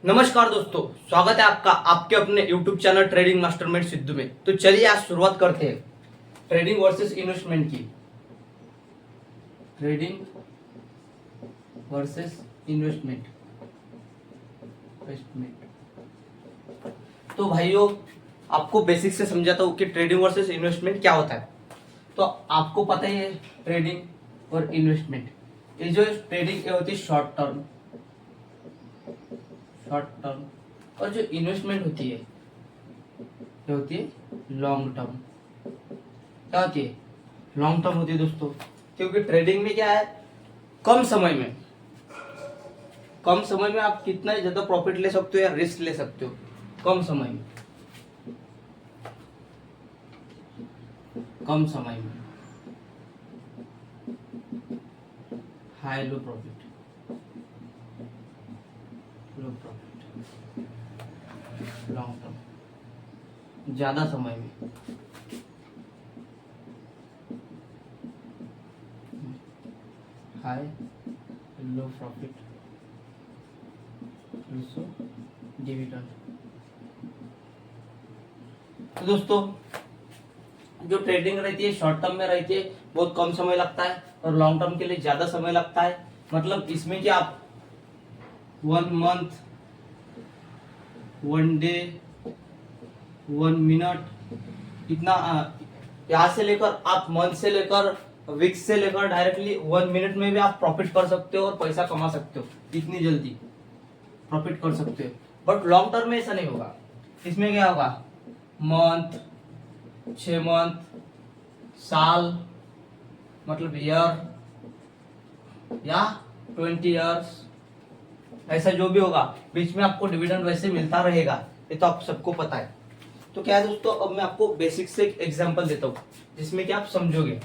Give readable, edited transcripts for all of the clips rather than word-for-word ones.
नमस्कार दोस्तों, स्वागत है आपका आपके अपने YouTube channel trading mastermind Sidhu में। तो चलिए आज शुरुआत करते हैं ट्रेडिंग वर्सेस इन्वेस्टमेंट की। Trading versus investment. तो भाइयों, आपको बेसिक से समझाता हूँ कि ट्रेडिंग वर्सेस इन्वेस्टमेंट क्या होता है। तो आपको पता ही है ट्रेडिंग और इन्वेस्टमेंट। ये जो ट्रेडिंग ये होती है शॉर्ट टर्म, और जो इन्वेस्टमेंट होती है ये होती है लॉन्ग टर्म। क्या होती है? लॉन्ग टर्म होती है दोस्तों। क्योंकि ट्रेडिंग में क्या है, कम समय में आप कितना ज्यादा प्रॉफिट ले सकते हो या रिस्क ले सकते हो। कम समय में high low profit, long term ज्यादा समय में हाई लो प्रॉफिट, डिविडेंड। तो दोस्तों, जो ट्रेडिंग रहती है शॉर्ट टर्म में रहती है, बहुत कम समय लगता है, और लॉन्ग टर्म के लिए ज्यादा समय लगता है। मतलब इसमें कि आप 1 मंथ, 1 डे, 1 मिनट, इतना यहाँ से लेकर आप मंथ से लेकर वीक से लेकर डायरेक्टली 1 मिनट में भी आप प्रॉफिट कर सकते हो और पैसा कमा सकते हो। इतनी जल्दी प्रॉफिट कर सकते हो। बट लॉन्ग टर्म में ऐसा नहीं होगा। इसमें क्या होगा, मंथ, 6 मंथ, साल, मतलब ईयर या 20 इयर्स, ऐसा जो भी होगा, बीच में आपको डिविडेंड वैसे मिलता रहेगा। ये तो आप सबको पता है। तो क्या है दोस्तों, अब मैं आपको बेसिक से एक एग्जांपल देता हूँ जिसमें कि आप समझोगे।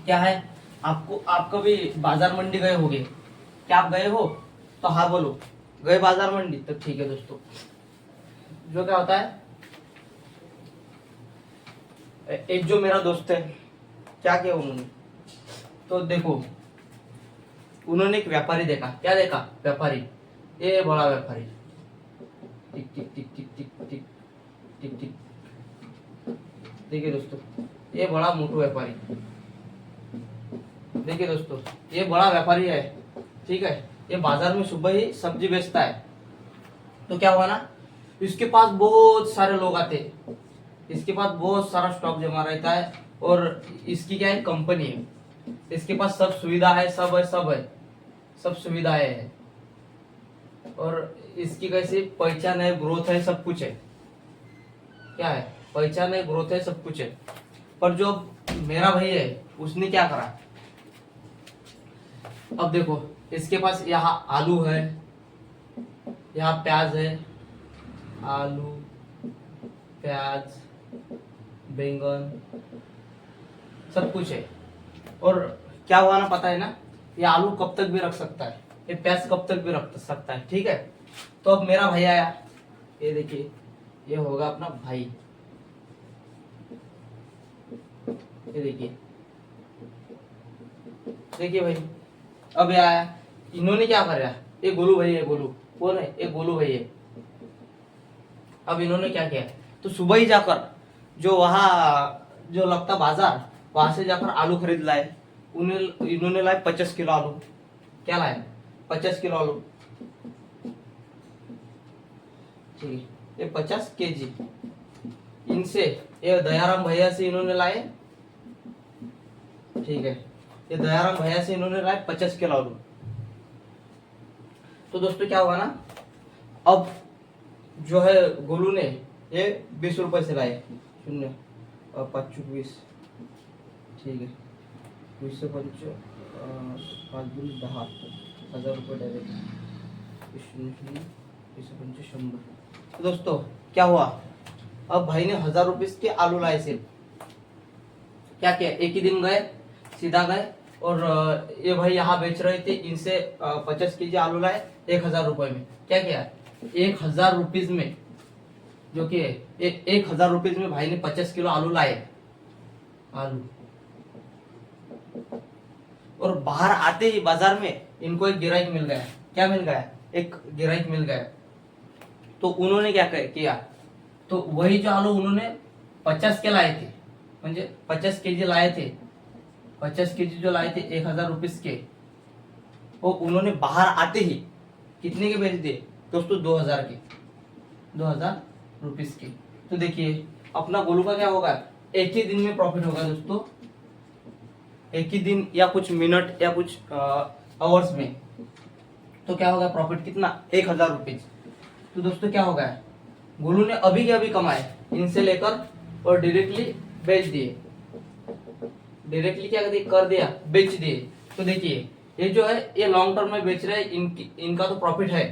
क्या है, आप कभी बाजार मंडी गए होगे? क्या आप गए हो? तो हाँ बोलो, गए बाजार मंडी। तो ठीक है दोस्तों, जो क्या होता है, एक जो मेरा दोस्त है, क्या किया उन्होंने, तो देखो, उन्होंने एक व्यापारी देखा। क्या देखा? व्यापारी, ये बड़ा व्यापारी, टिक टिक टिक टिक टिक टिक टिक टिक। देखिए दोस्तों, ये बड़ा मोटू व्यापारी। देखिए दोस्तों, ये बड़ा व्यापारी है, ठीक है। ये बाजार में सुबह ही सब्जी बेचता है। तो क्या हुआ ना, इसके पास बहुत सारे लोग आते हैं, इसके पास बहुत सारा स्टॉक जमा रहता है, और इसकी क्या है, कंपनी है, इसके पास सब सुविधा है, सब सुविधाएं है, और इसकी कैसी पहचान है, ग्रोथ है, सब कुछ है। क्या है? पहचान है, ग्रोथ है, सब कुछ है। पर जो मेरा भाई है, उसने क्या करा, अब देखो, इसके पास यहाँ आलू है, यहाँ प्याज है, आलू, प्याज, बैंगन, सब कुछ है। और क्या हुआ ना, पता है ना, ये आलू कब तक भी रख सकता है, ये प्याज कब तक भी रख सकता है, ठीक है। तो अब मेरा भाई आया, ये देखिए, ये होगा अपना भाई, ये देखिए, देखिए भाई, अब ये आया, इन्होंने क्या करा, ये गोलू भाई है, गोलू कौन है, ये गोलू भाई है। अब इन्होंने क्या किया, तो सुबह ही जाकर जो वहाँ जो लगता बाजार, वहां से जाकर आलू खरीद लाए। इन्होंने लाए 50 किलो आलू। क्या लाए? 50 किलो आलू, ठीक है। ये 50 केजी इनसे, ये दयाराम भैया से इन्होंने लाए, ठीक है। ये दयाराम भैया से इन्होंने लाए 50 किलो आलू। तो दोस्तों क्या हुआ ना, अब जो है गोलू ने ये 20 रुपए से लाए, 0 और 5 20, ठीक है। 20 से 5 10 1000 रुपये डायरेक्ट, 0 20 से 5 100। तो दोस्तों क्या हुआ, अब भाई ने 1000 रुपये के आलू लाए सिर्फ। क्या किया, एक ही दिन गए, सीधा गए, और ये भाई यहाँ बेच रहे थे, इनसे 50 केजी आलू लाए 1000 रुपए में। क्या किया, 1000 रुपीज में, जो कि 1000 रुपीज में भाई ने 50 किलो आलू लाए, आलू। और बाहर आते ही बाजार में इनको एक गिराईक मिल गया। क्या मिल गया? एक गिराइक मिल गया, तो उन्होंने क्या किया, तो वही जो आलू उन्होंने 50 के लाए थे, म्हणजे 50 kg लाए थे, 50 kg जो लाए थे 1000 रुपीज के, वो उन्होंने बाहर आते ही कितने के बेच दिए दोस्तों, 2000 के, 2000 रुपीज के। तो देखिए अपना गोलू का क्या होगा, एक ही दिन में प्रॉफिट होगा दोस्तों, एक ही दिन या कुछ मिनट या कुछ आवर्स में। तो क्या होगा प्रॉफिट कितना, 1000 रुपीज। तो दोस्तों क्या होगा, गोलू ने अभी के अभी कमाए, इनसे लेकर और डायरेक्टली बेच दिए, डायरेक्टली क्या कर दिया, बेच दिए। तो देखिए ये जो है ये लॉन्ग टर्म में बेच रहे हैं, इनका तो प्रॉफिट है।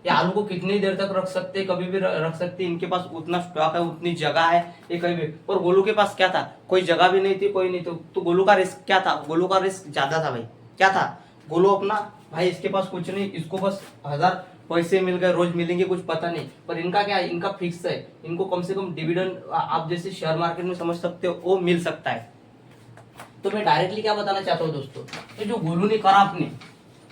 ये आलू को कितनी देर तक रख सकते हैं, कभी भी रख सकते हैं, इनके पास उतना स्टॉक है, उतनी जगह है, ये कहीं भी। और गोलू के पास क्या था, कोई जगह भी नहीं थी, कोई नहीं। तो गोलू का रिस्क क्या था, गोलू का रिस्क ज्यादा था भाई। क्या था, गोलू अपना भाई इसके पास कुछ नहीं, इसको बस 1000 पैसे मिल गए, रोज मिलेंगे कुछ पता नहीं। पर इनका क्या है, इनका फिक्स है, इनको कम से कम डिविडेंड आप जैसे शेयर मार्केट में समझ सकते हो वो मिल सकता है। तो मैं डायरेक्टली क्या बताना चाहता हूँ दोस्तों, ये जो गोलू ने करा, आपने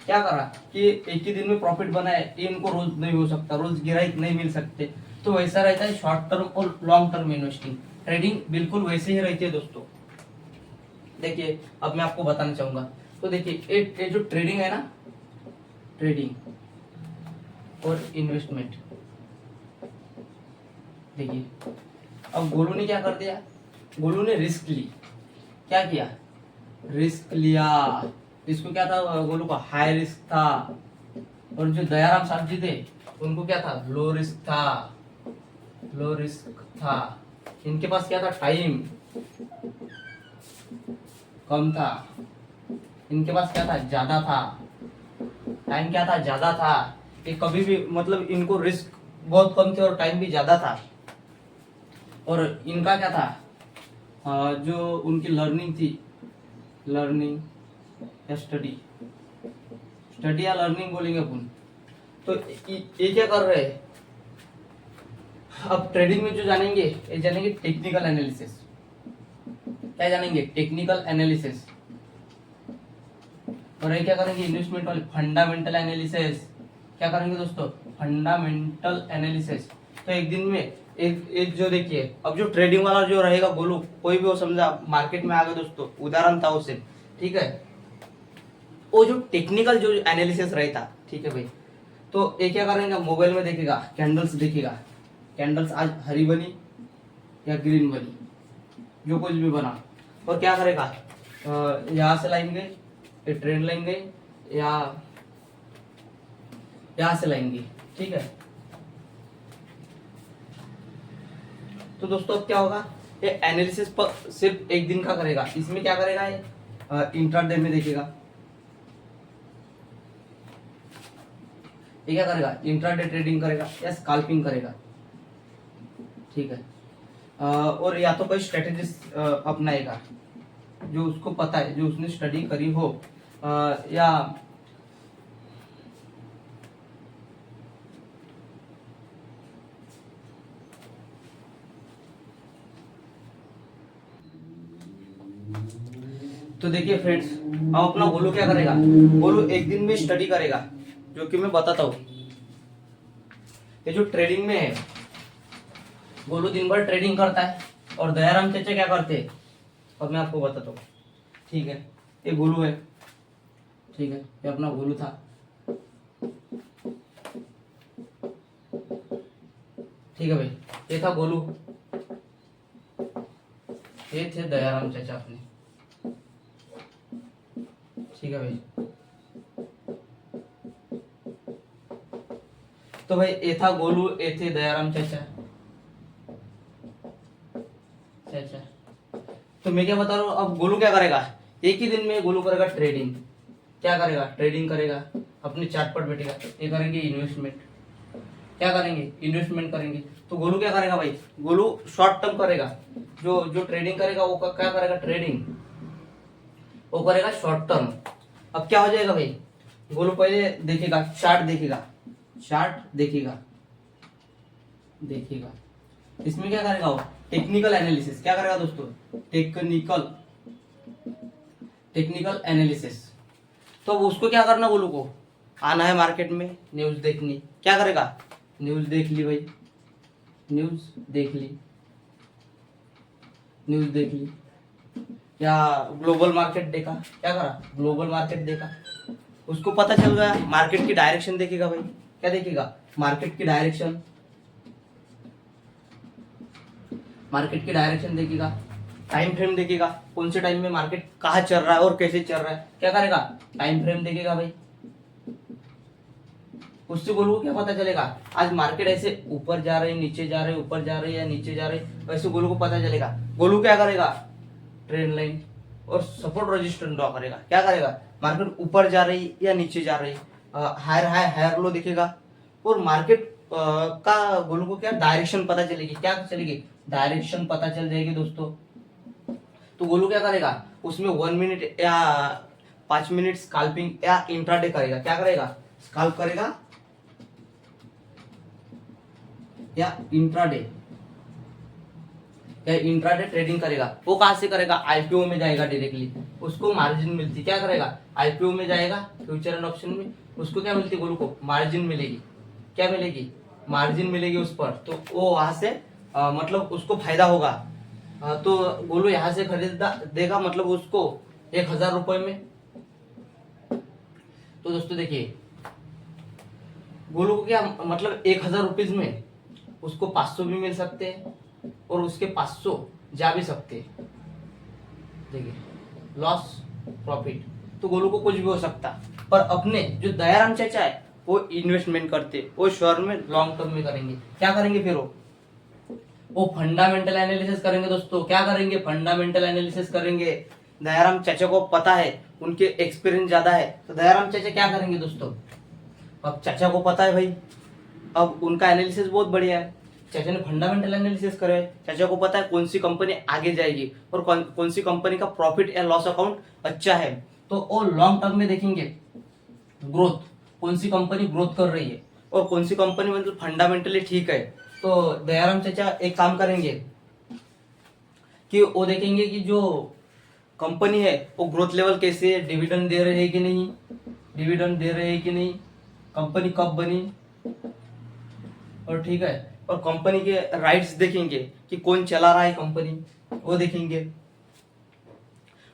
क्या करा कि एक ही दिन में प्रॉफिट बनाए, ये इनको रोज नहीं हो सकता, रोज गिराइक नहीं मिल सकते। तो वैसा रहता है शॉर्ट टर्म और लॉन्ग टर्म इन्वेस्टिंग, ट्रेडिंग बिल्कुल वैसे ही रहती है दोस्तों। देखिए अब मैं आपको बताना चाहूंगा, तो देखिए ये जो ट्रेडिंग है ना, ट्रेडिंग और इन्वेस्टमेंट, देखिए अब गोलू ने क्या कर दिया, गोलू ने रिस्क ली, क्या किया, रिस्क लिया। इसको क्या था, गोलू का हाई रिस्क था, और जो दयाराम साहब जी थे उनको क्या था, लो रिस्क था, लो रिस्क था। इनके पास क्या था, टाइम कम था, इनके पास क्या था, ज्यादा था, टाइम क्या था, ज्यादा था। ये कभी भी मतलब इनको रिस्क बहुत कम थे और टाइम भी ज्यादा था। और इनका क्या था, जो उनकी लर्निंग थी, लर्निंग या स्टडी, स्टडी या लर्निंग बोलेंगे अपन। तो ये क्या कर रहे हैं, अब ट्रेडिंग में जो जानेंगे, ये जानेंगे टेक्निकल एनालिसिस। क्या जानेंगे, टेक्निकल एनालिसिस। और ये क्या करेंगे, इन्वेस्टमेंट वाले फंडामेंटल एनालिसिस। क्या करेंगे दोस्तों, फंडामेंटल एनालिसिस। तो एक दिन में एक जो देखिए, अब जो ट्रेडिंग वाला जो रहेगा गोलू, कोई भी हो, समझा मार्केट में आ गया दोस्तों, उदाहरण था उसे, ठीक है, वो जो टेक्निकल जो एनालिसिस रहता, ठीक है भाई। तो ये क्या करेंगे, मोबाइल में देखेगा, कैंडल्स देखेगा, कैंडल्स आज हरी बनी या ग्रीन बनी, जो कुछ भी बना, और क्या करेगा, यहाँ से लाएंगे, ये ट्रेंड लेंगे, या यहाँ से लाएंगे, ठीक है। तो दोस्तों अब क्या होगा, ये एनालिसिस पर सिर्फ एक दिन का करेगा। इसमें क्या करेगा, ये इंट्राडे में देखेगा, ये क्या करेगा, इंट्राडे ट्रेडिंग करेगा या स्कैल्पिंग करेगा, ठीक है। और या तो कोई स्ट्रेटेजी अपनाएगा जो उसको पता है, जो उसने स्टडी करी हो, या तो देखिए फ्रेंड्स, अब अपना गोलू क्या करेगा, गोलू एक दिन में स्टडी करेगा, जो कि मैं बताता हूँ। ये जो ट्रेडिंग में है, गोलू दिन भर ट्रेडिंग करता है, और दयाराम चाचा क्या करते हैं, अब मैं आपको बताता हूँ, ठीक है। ये गोलू है, ठीक है, ये अपना गोलू था, ठीक है भाई, ये था गोलू, ये थे दयाराम चाचा अपने, ठीक है भाई। तो भाई ये था गोलू, ये थे दयाराम चाचा। तो मैं क्या बता रहा हूँ, अब गोलू क्या करेगा, एक ही दिन में गोलू करेगा ट्रेडिंग। क्या करेगा, ट्रेडिंग करेगा, अपने चार्ट पर बैठेगा, ये करेंगे इन्वेस्टमेंट। क्या करेंगे, इन्वेस्टमेंट करेंगे। तो गोलू क्या करेगा भाई, गोलू शॉर्ट टर्म करेगा, जो ट्रेडिंग करेगा वो क्या करेगा, ट्रेडिंग वो करेगा शॉर्ट टर्म। अब क्या हो जाएगा भाई, गोलू पहले देखेगा, चार्ट देखेगा, चार्ट देखेगा, इसमें क्या करेगा वो, टेक्निकल एनालिसिस। क्या करेगा दोस्तों, टेक्निकल एनालिसिस। तो उसको क्या करना, गोलू को आना है मार्केट में, न्यूज देखनी, क्या करेगा, न्यूज देख ली भाई, न्यूज देख ली, न्यूज देख ली, या ग्लोबल मार्केट देखा, क्या करा, ग्लोबल मार्केट देखा, उसको पता चल गया, मार्केट की डायरेक्शन देखेगा भाई, क्या देखेगा, मार्केट की डायरेक्शन, मार्केट की डायरेक्शन देखेगा, टाइम फ्रेम देखेगा, कौन से टाइम में मार्केट कहाँ चल रहा है और कैसे चल रहा है, क्या करेगा, टाइम फ्रेम देखेगा भाई। उससे गोलू को क्या पता चलेगा, आज मार्केट ऐसे ऊपर जा रही, नीचे जा रही, ऊपर जा रही या नीचे जा रही, वैसे गोलू को पता चलेगा। गोलू क्या करेगा, ट्रेंड लाइन और सपोर्ट रेजिस्टेंस ड्रॉ करेगा, क्या करेगा, मार्केट ऊपर जा रही या नीचे जा रही, हायर हाई हायर लो दिखेगा, और मार्केट का गोलू को क्या डायरेक्शन पता चलेगी, क्या चलेगी, डायरेक्शन पता चल जाएगी दोस्तों। तो गोलू क्या करेगा, उसमें 1 मिनट या 5 मिनट स्कैल्पिंग या इंट्राडे करेगा, क्या करेगा, स्कैल्प करेगा या इंट्राडे ट्रेडिंग करेगा। वो कहां से करेगा, आईपीओ में जाएगा डायरेक्टली, उसको मार्जिन मिलती, क्या करेगा, आईपीओ में जाएगा फ्यूचर एंड ऑप्शन में, उसको क्या मिलती, गोलू को मार्जिन मिलेगी, क्या मिलेगी, मार्जिन मिलेगी उस पर, तो वो वहां से मतलब उसको फायदा होगा। तो गोलू यहाँ से खरीद देगा, मतलब उसको 1000 रुपए में। तो दोस्तों देखिए, गोलू को क्या मतलब 1000 रुपीज में उसको 500 भी मिल सकते हैं और उसके 500 जा भी सकते हैं। देखिए, लॉस प्रॉफिट तो गोलू को कुछ भी हो सकता, पर अपने जो दयाराम चाचा है वो इन्वेस्टमेंट करते, वो शेयर में लॉन्ग टर्म में करेंगे, क्या करेंगे, फिर वो फंडामेंटल एनालिसिस करेंगे दोस्तों, क्या करेंगे, फंडामेंटल एनालिसिस करेंगे। दयाराम चाचा को पता है, उनके एक्सपीरियंस ज्यादा है, तो दयाराम चाचा क्या करेंगे दोस्तों, अब चाचा को पता है भाई, अब उनका एनालिसिस बहुत बढ़िया है, चाचा ने फंडामेंटल एनालिसिस करे, चाचा को पता है कौन सी कंपनी आगे जाएगी और कौन सी कंपनी का प्रॉफिट या लॉस अकाउंट अच्छा है, तो वो लॉन्ग टर्म में देखेंगे ग्रोथ, कौन सी कंपनी ग्रोथ कर रही है और कौन सी कंपनी मतलब फंडामेंटली ठीक है। तो दयाराम चाचा एक काम करेंगे कि वो देखेंगे कि जो कंपनी है वो ग्रोथ लेवल कैसे है, डिविडेंड दे रहे हैं कि नहीं, डिविडेंड दे रहे हैं कि नहीं, कंपनी कब बनी, और ठीक है, और कंपनी के राइट्स देखेंगे कि कौन चला रहा है कंपनी, वो देखेंगे,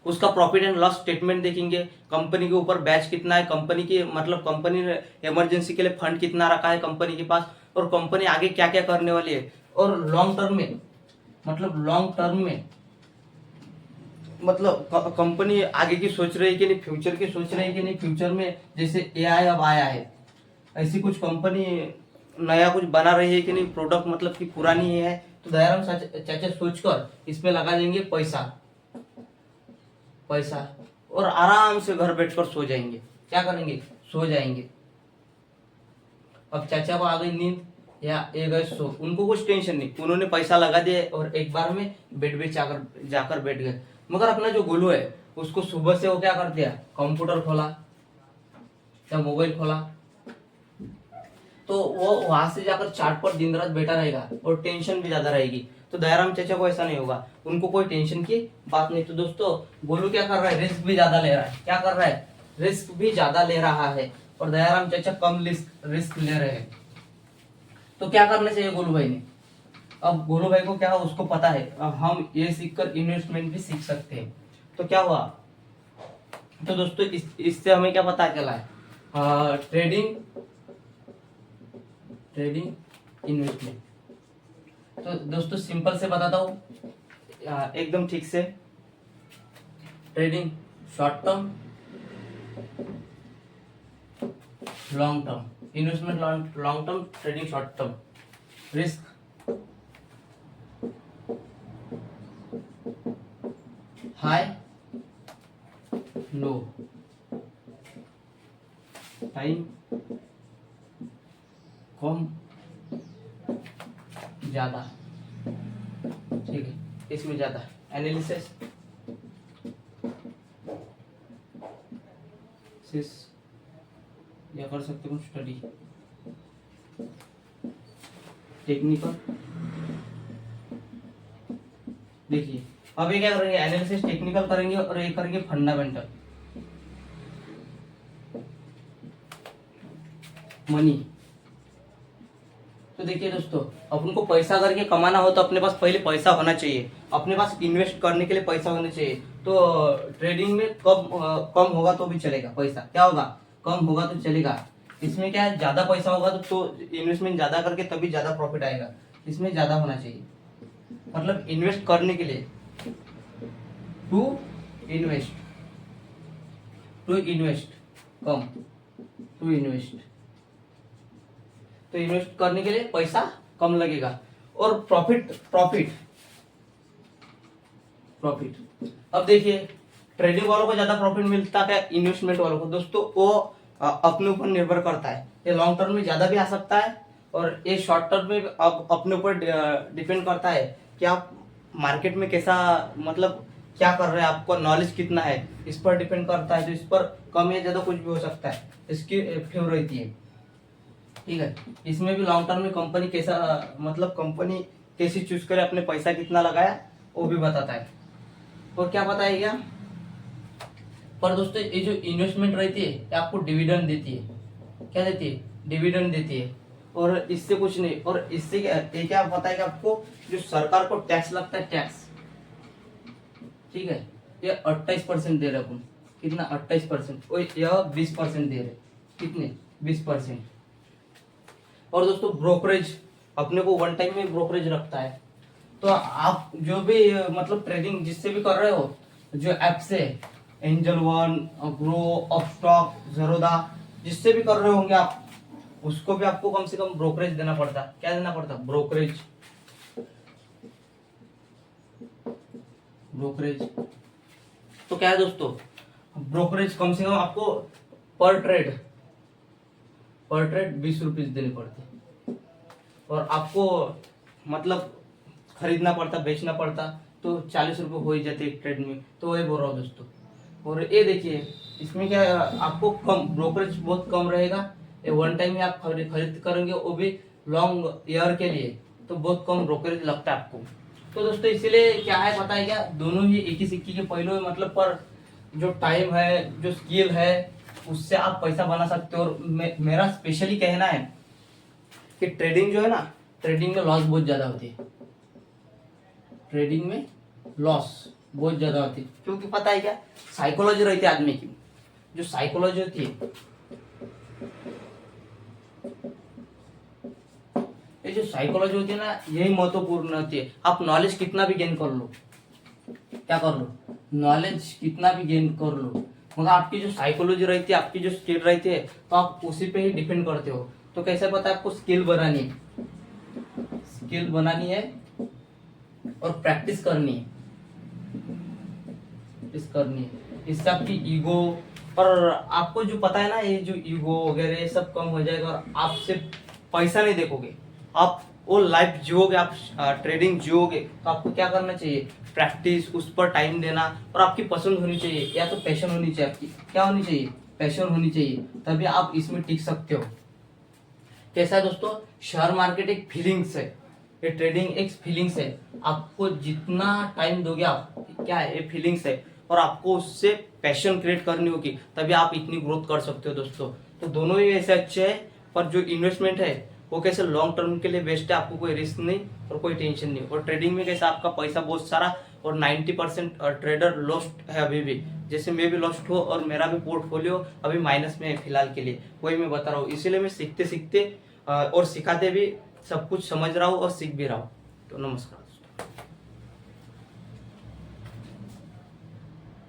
उसका प्रॉफिट एंड लॉस स्टेटमेंट देखेंगे, कंपनी के ऊपर बैच कितना है, कंपनी की मतलब कंपनी ने इमरजेंसी के लिए फंड कितना रखा है कंपनी के पास, और कंपनी आगे क्या क्या करने वाली है, और लॉन्ग टर्म में मतलब लॉन्ग टर्म में मतलब कंपनी आगे की सोच रही है कि नहीं, फ्यूचर की सोच रही है कि नहीं, फ्यूचर में जैसे एआई अब आया है, ऐसी कुछ कंपनी नया कुछ बना रही है कि नहीं, प्रोडक्ट मतलब कि पुरानी है, तो दयाराम चाचा सोचकर इसमें लगा देंगे पैसा, पैसा और आराम से घर बैठकर सो जाएंगे, क्या करेंगे, सो जाएंगे। अब चाचा को आ गई नींद या ये गए सो, उनको कुछ टेंशन नहीं, उन्होंने पैसा लगा दिया और एक बार में बेड पे जाकर बैठ गए। मगर अपना जो गोलू है उसको सुबह से वो क्या कर दिया, कंप्यूटर खोला या मोबाइल खोला, तो वो वहां से जाकर चार्ट पर दिन रात बैठा रहेगा और टेंशन भी ज्यादा रहेगी। तो दयाराम चाचा को ऐसा नहीं होगा, उनको कोई टेंशन की बात नहीं। तो दोस्तों गोलू क्या कर रहा है, रिस्क भी ज्यादा ले रहा है, क्या कर रहा है, रिस्क भी ज्यादा ले रहा है, और दयाराम चाचा कम रिस्क ले रहे हैं। तो क्या करना चाहिए गोलू भाई ने, अब गोलू भाई को क्या, उसको पता है हम ये सीखकर इन्वेस्टमेंट भी सीख सकते हैं। तो क्या हुआ, तो दोस्तों इससे हमें क्या पता चला है, ट्रेडिंग इन्वेस्टमेंट। तो दोस्तों सिंपल से बताता हूँ एकदम ठीक से, trading short term, long term, investment long term, trading short term, risk high low, time कम ज्यादा, ठीक है, इसमें ज्यादा एनालिसिस या कर सकते हो स्टडी, टेक्निकल। देखिए अब ये क्या करेंगे, एनालिसिस टेक्निकल करेंगे और ये करेंगे फंडामेंटल। मनी। तो देखिए दोस्तों, अपन को पैसा करके कमाना हो तो अपने पास पहले पैसा होना चाहिए, अपने पास इन्वेस्ट करने के लिए पैसा होना चाहिए। तो ट्रेडिंग में कम होगा तो भी चलेगा, पैसा क्या होगा, कम होगा तो चलेगा। इसमें क्या है, ज्यादा पैसा होगा तो इन्वेस्टमेंट ज्यादा करके तभी ज्यादा प्रॉफिट आएगा। इसमें ज्यादा होना चाहिए, मतलब इन्वेस्ट करने के लिए, टू इन्वेस्ट कम, टू इन्वेस्ट, तो इन्वेस्ट करने के लिए पैसा कम लगेगा। और प्रॉफिट अब देखिए, ट्रेडिंग वालों को ज्यादा प्रॉफिट मिलता है, इन्वेस्टमेंट वालों को दोस्तों वो अपने ऊपर निर्भर करता है। ये लॉन्ग टर्म में ज्यादा भी आ सकता है और ये शॉर्ट टर्म में अपने ऊपर डिपेंड करता है कि आप मार्केट में कैसा, मतलब क्या कर रहे हैं, आपको नॉलेज कितना है, इस पर डिपेंड करता है। तो इस पर कम या ज्यादा कुछ भी हो सकता है, इसकी फेवर रहती है, ठीक है। इसमें भी लॉन्ग टर्म में कंपनी कैसा, मतलब कंपनी कैसी चूज करे, अपने पैसा कितना लगाया वो भी बताता है। और क्या बताएगा, पर दोस्तों ये जो इन्वेस्टमेंट रहती है ये आपको डिविडेंड देती है। क्या देती है, डिविडेंड देती है, और इससे कुछ नहीं। और इससे क्या बताएगा आपको, जो सरकार को टैक्स लगता है, टैक्स, ठीक है, ये 28% दे रहे अपन, कितना 28%, और यह 20% दे रहे, कितने 20%। और दोस्तों ब्रोकरेज, अपने को वन टाइम में ब्रोकरेज रखता है। तो आप जो भी मतलब ट्रेडिंग जिससे भी कर रहे हो, जो ऐप से, एंजल वन, ग्रो, अपस्टॉक, ज़रोदा, जिससे भी कर रहे होंगे आप, उसको भी आपको कम से कम ब्रोकरेज देना पड़ता। क्या देना पड़ता, ब्रोकरेज। तो क्या है दोस्तों, ब्रोकरेज कम से कम आपको पर ट्रेड 20 रुपीज देने पड़ते, और आपको मतलब खरीदना पड़ता, बेचना पड़ता, तो 40 रुपये हो ही जाते एक ट्रेड में। तो वही बोल रहा हूँ दोस्तों। और ये देखिए, इसमें क्या है, आपको कम ब्रोकरेज बहुत कम रहेगा। ये वन टाइम में आप खरीद करेंगे, वो भी लॉन्ग ईयर के लिए, तो बहुत कम ब्रोकरेज लगता है आपको। तो दोस्तों इसीलिए क्या है पता है क्या, दोनों ही एक ही सिक्के के पहलू है। मतलब पर जो टाइम है, जो स्किल है, उससे आप पैसा बना सकते हो। और मेरा स्पेशली कहना है कि ट्रेडिंग जो है ना, ट्रेडिंग में लॉस बहुत ज्यादा होती है, ट्रेडिंग में लॉस बहुत ज्यादा होती है। क्योंकि पता है क्या, साइकोलॉजी रहती है आदमी की, जो साइकोलॉजी होती है, ये जो साइकोलॉजी होती है ना, यही महत्वपूर्ण होती है। आप नॉलेज कितना भी गेन कर लो, क्या कर लो, नॉलेज कितना भी गेन कर लो, मगर आपकी जो साइकोलॉजी रहती है, आपकी जो स्किल रहती है, तो आप उसी पे ही डिपेंड करते हो। तो कैसे पता है, आपको स्किल बनानी है, और प्रैक्टिस करनी है, इससे आपकी ईगो, और आपको जो पता है ना, ये जो ईगो वगैरह ये सब कम हो जाएगा। और आप सिर्फ पैसा नहीं देखोगे, आप वो लाइफ जियोगे, आप ट्रेडिंग जियोगे। तो आपको क्या करना चाहिए, प्रैक्टिस, उस पर टाइम देना, और आपकी पसंद होनी चाहिए, या तो पैशन होनी चाहिए आपकी। क्या होनी चाहिए, पैशन होनी चाहिए, तभी आप इसमें टिक सकते हो। कैसा है दोस्तों, शेयर मार्केट एक फीलिंग्स है, ये ट्रेडिंग एक फीलिंग्स है। आपको जितना टाइम दोगे आप, क्या है, ये फीलिंग्स है, और आपको उससे पैशन क्रिएट करनी होगी, तभी आप इतनी ग्रोथ कर सकते हो दोस्तों। तो दोनों ही ऐसे अच्छे हैं, पर जो इन्वेस्टमेंट है वो कैसे लॉन्ग टर्म के लिए बेस्ट है, आपको कोई रिस्क नहीं और कोई टेंशन नहीं। और ट्रेडिंग में कैसे आपका पैसा बहुत सारा, और 90% ट्रेडर लॉस्ट है अभी भी, जैसे मैं भी लॉस्ट हूँ, और मेरा भी पोर्टफोलियो अभी माइनस में है फिलहाल के लिए, वही मैं बता रहा हूँ। इसीलिए मैं सीखते और सिखाते भी सब कुछ समझ रहा हूँ और सीख भी रहा हूँ। तो नमस्कार।